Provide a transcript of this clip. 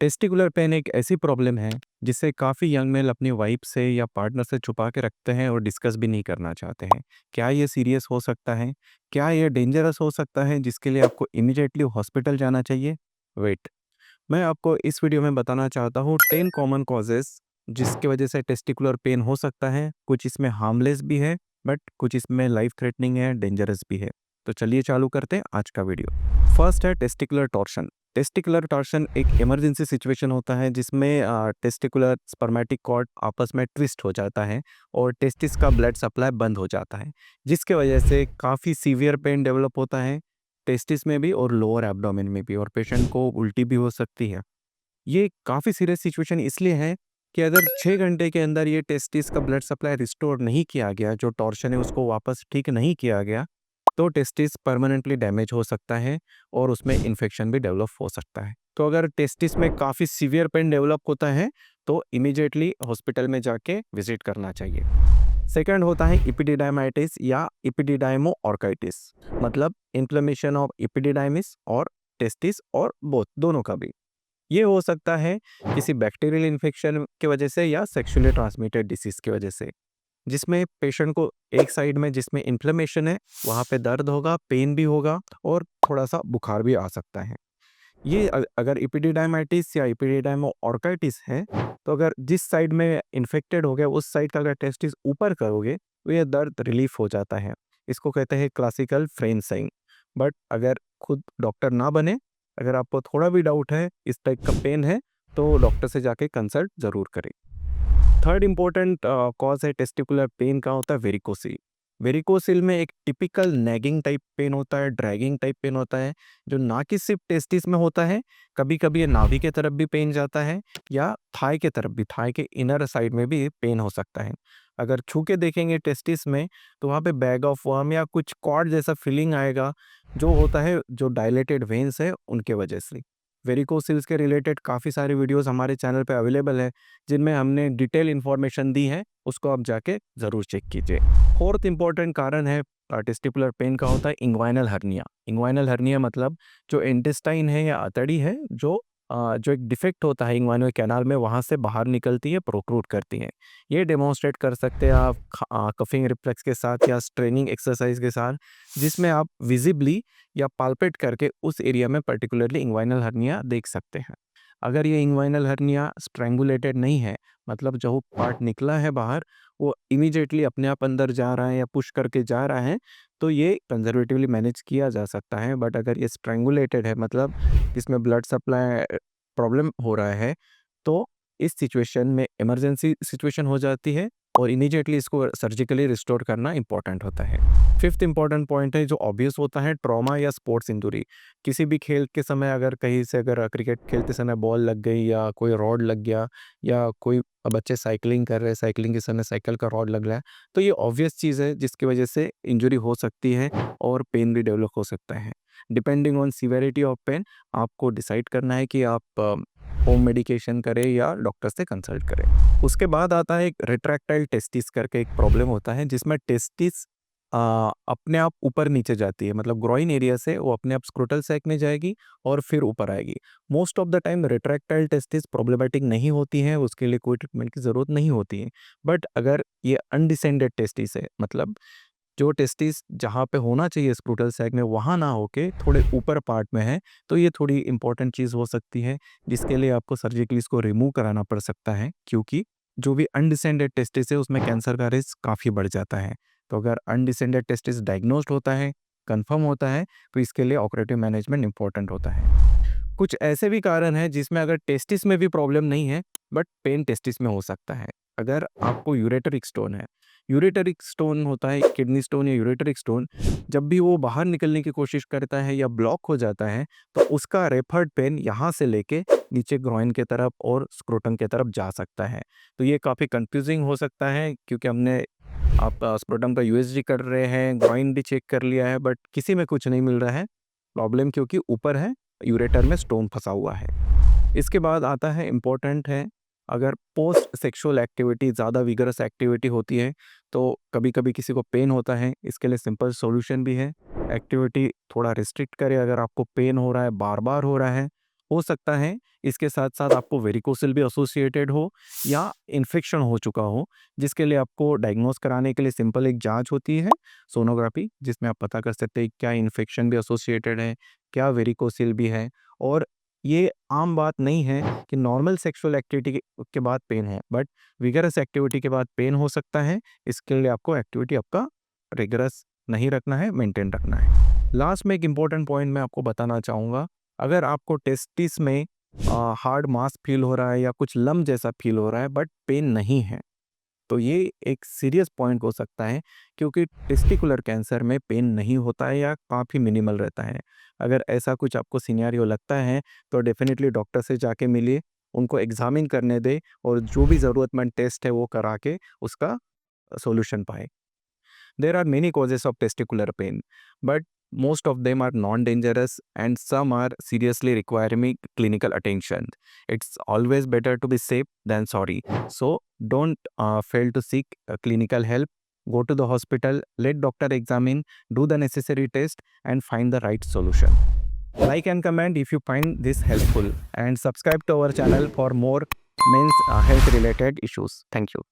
Testicular pen एक ऐसी problem है जिसे काफ़ी यंग मेल अपनी वाइफ से या पार्टनर से छुपा के रखते हैं और डिस्कस भी नहीं करना चाहते हैं। क्या ये सीरियस हो सकता है? क्या ये डेंजरस हो सकता है जिसके लिए आपको इमीडिएटली हॉस्पिटल जाना चाहिए? वेट, मैं आपको इस वीडियो में बताना चाहता हूँ 10 कॉमन कॉजेज़ जिसकी वजह से टेस्टिकुलर पेन हो सकता है। कुछ इसमें हार्मलेस भी है, बट कुछ इसमें लाइफ थ्रेटनिंग है, डेंजरस भी है। तो चलिए चालू करते हैं आज का वीडियो। फर्स्ट है टेस्टिकुलर टॉर्शन। टेस्टिकुलर टॉर्शन एक इमरजेंसी सिचुएशन होता है जिसमें टेस्टिकुलर स्पर्मेटिक कॉर्ड आपस में ट्विस्ट हो जाता है और टेस्टिस का ब्लड सप्लाई बंद हो जाता है, जिसके वजह से काफ़ी सीवियर पेन डेवलप होता है टेस्टिस में भी और लोअर एब्डोमेन में भी, और पेशेंट को उल्टी भी हो सकती है। ये काफ़ी सीरियस सिचुएशन इसलिए है कि अगर 6 घंटे के अंदर ये टेस्टिस का ब्लड सप्लाई रिस्टोर नहीं किया गया, जो टॉर्शन है उसको वापस ठीक नहीं किया गया, तो टेस्टिस परमानेंटली डैमेज हो सकता है और उसमें इन्फेक्शन भी डेवलप हो सकता है। तो अगर टेस्टिस में काफ़ी सीवियर पेन डेवलप होता है तो इमीडिएटली हॉस्पिटल में जाके विजिट करना चाहिए। सेकंड होता है इपिडिडाइमाइटिस या इपिडिडाइमो ऑर्काइटिस, मतलब इन्फ्लेमेशन ऑफ इपिडिडाइमिस और टेस्टिस और बोथ दोनों का भी। ये हो सकता है किसी बैक्टीरियल इन्फेक्शन की वजह से या सेक्सुअली ट्रांसमिटेड डिसीज की वजह से, जिसमें पेशेंट को एक साइड में जिसमें इन्फ्लेमेशन है वहाँ पे दर्द होगा, पेन भी होगा और थोड़ा सा बुखार भी आ सकता है। ये अगर इपिडिडाइमाइटिस या इपिडिडाइमो ऑर्काइटिस है, तो अगर जिस साइड में इन्फेक्टेड हो गया उस साइड का अगर टेस्टिस ऊपर करोगे तो ये दर्द रिलीफ हो जाता है। इसको कहते हैं क्लासिकल फ्रेंच साइन। बट अगर खुद डॉक्टर ना बने, अगर आपको थोड़ा भी डाउट है इस टाइप का पेन है, तो डॉक्टर से जाके कंसल्ट ज़रूर करें। थर्ड इम्पोर्टेंट कॉज है टेस्टिकुलर पेन का होता है वेरिकोसिल। वेरिकोसिल में एक टिपिकल नैगिंग टाइप पेन होता है, ड्रैगिंग टाइप पेन होता है, जो ना कि सिर्फ टेस्टिस में होता है, कभी कभी ये नाभि के तरफ भी पेन जाता है या थाई के तरफ भी, थाई के इनर साइड में भी पेन हो सकता है। अगर छू के देखेंगे टेस्टिस में तो वहाँ पे बैग ऑफ वर्म या कुछ कॉर्ड जैसा फीलिंग आएगा, जो होता है जो डायलेटेड वेन्स है उनके वजह से। वेरिकोसिल्स के रिलेटेड काफ़ी सारे वीडियोस हमारे चैनल पे अवेलेबल है जिनमें हमने डिटेल इन्फॉर्मेशन दी है, उसको आप जाके ज़रूर चेक कीजिए। फोर्थ इंपॉर्टेंट कारण है टेस्टिकुलर पेन का होता है इंग्वाइनल हर्निया। इंग्वाइनल हर्निया मतलब जो इंटेस्टाइन है या आंतड़ी है, जो एक डिफेक्ट होता है इंग्वाइनल कैनाल में, वहाँ से बाहर निकलती है, प्रोक्रूट करती है। ये डेमोन्स्ट्रेट कर सकते हैं आप कफिंग रिफ्लेक्स के साथ या स्ट्रेनिंग एक्सरसाइज के साथ, जिसमें आप विजिबली या पाल्पेट करके उस एरिया में पर्टिकुलरली इंग्वाइनल हर्निया देख सकते हैं। अगर ये इंग्वाइनल हर्निया स्ट्रैंगुलेटेड नहीं है, मतलब जो पार्ट निकला है बाहर वो इमीडिएटली अपने आप अंदर जा रहा है या पुश करके जा रहा है, तो ये कंजर्वेटिवली मैनेज किया जा सकता है। बट अगर ये स्ट्रैंगुलेटेड है, मतलब इसमें ब्लड सप्लाई प्रॉब्लम हो रहा है, तो इस सिचुएशन में इमरजेंसी सिचुएशन हो जाती है और इमीडिएटली इसको सर्जिकली रिस्टोर करना इंपॉर्टेंट होता है। फिफ्थ इंपॉर्टेंट पॉइंट है जो ऑब्वियस होता है, ट्रॉमा या स्पोर्ट्स इंजरी। किसी भी खेल के समय अगर कहीं से अगर क्रिकेट खेलते समय बॉल लग गई या कोई रॉड लग गया, या कोई बच्चे साइकिलिंग कर रहे हैं, साइकिलिंग के समय साइकिल का रॉड लग रहा है, तो ये ऑब्वियस चीज़ है जिसकी वजह से इंजरी हो सकती है और पेन भी डेवलप हो सकता है। Depending on severity of pen आपको डिसाइड करना है कि आप होम मेडिकेशन करें या डॉक्टर से कंसल्ट करें। उसके बाद आता है एक रिट्रैक्टाइल टेस्टिस करके एक प्रॉब्लम होता है जिसमें टेस्टिस अपने आप ऊपर नीचे जाती है, मतलब ग्रोइन एरिया से वो अपने आप स्क्रोटल सैक में जाएगी और फिर ऊपर आएगी। Most of the time retractile testis problematic नहीं होती है, उसके लिए कोई ट्रीटमेंट की ज़रूरत नहीं होती है। बट अगर ये अनडिसेंडेड टेस्टिस है, मतलब जो टेस्टिस जहाँ पे होना चाहिए स्क्रूटल सैक में वहाँ ना होके थोड़े ऊपर पार्ट में है, तो ये थोड़ी इंपॉर्टेंट चीज़ हो सकती है जिसके लिए आपको सर्जिकली इसको रिमूव कराना पड़ सकता है, क्योंकि जो भी अनडिसेंडेड टेस्टिस है उसमें कैंसर का रिस्क काफ़ी बढ़ जाता है। तो अगर अनडिसेंडेड टेस्टिस डायग्नोस्ड होता है, कंफर्म होता है, तो इसके लिए ऑपरेटिव मैनेजमेंट इंपॉर्टेंट होता है। कुछ ऐसे भी कारण हैं जिसमें अगर टेस्टिस में भी प्रॉब्लम नहीं है, बट पेन टेस्टिस में हो सकता है। अगर आपको यूरेटरिक स्टोन है, यूरेटरिक स्टोन होता है किडनी स्टोन या यूरेटरिक स्टोन, जब भी वो बाहर निकलने की कोशिश करता है या ब्लॉक हो जाता है, तो उसका रेफर्ड पेन यहाँ से लेके नीचे ग्रॉइन के तरफ और स्क्रोटम के तरफ जा सकता है। तो ये काफ़ी कंफ्यूजिंग हो सकता है क्योंकि हमने आप स्क्रोटम का यूएसजी कर रहे हैं, ग्रॉइन भी चेक कर लिया है, बट किसी में कुछ नहीं मिल रहा है। प्रॉब्लम क्योंकि ऊपर है, यूरेटर में स्टोन फंसा हुआ है। इसके बाद आता है इम्पोर्टेंट है, अगर पोस्ट सेक्सुअल एक्टिविटी ज़्यादा विगरस एक्टिविटी होती है तो कभी कभी किसी को पेन होता है। इसके लिए सिंपल सॉल्यूशन भी है, एक्टिविटी थोड़ा रिस्ट्रिक्ट करें अगर आपको पेन हो रहा है, बार बार हो रहा है, हो सकता है इसके साथ-साथ आपको वेरिकोसिल भी एसोसिएटेड हो या इन्फेक्शन हो चुका हो, जिसके लिए आपको डायग्नोज़ कराने के लिए सिंपल एक जाँच होती है, सोनोग्राफी, जिसमें आप पता कर सकते हैं क्या इन्फेक्शन भी एसोसिएटेड है, क्या वेरिकोसिल भी है। और ये आम बात नहीं है कि नॉर्मल सेक्सुअल एक्टिविटी के बाद पेन है, बट विगरस एक्टिविटी के बाद पेन हो सकता है। इसके लिए आपको एक्टिविटी आपका रिगरस नहीं रखना है, मेंटेन रखना है। लास्ट में एक इम्पोर्टेंट पॉइंट मैं आपको बताना चाहूँगा, अगर आपको टेस्टिस में हार्ड मास फील हो रहा है या कुछ लम्प जैसा फील हो रहा है बट पेन नहीं है, तो ये एक सीरियस पॉइंट हो सकता है, क्योंकि टेस्टिकुलर कैंसर में पेन नहीं होता है या काफ़ी मिनिमल रहता है। अगर ऐसा कुछ आपको सिनेरियो लगता है तो डेफिनेटली डॉक्टर से जाके मिलिए, उनको एग्ज़ामिन करने दें और जो भी ज़रूरतमंद टेस्ट है वो करा के उसका सॉल्यूशन पाएँ। There are many causes of testicular pain, but most of them are non-dangerous and some are seriously requiring clinical attention. It's always better to be safe than sorry. So don't fail to seek clinical help. Go to the hospital, let doctor examine, do the necessary test and find the right solution. Like and comment if you find this helpful and subscribe to our channel for more men's health related issues. Thank you.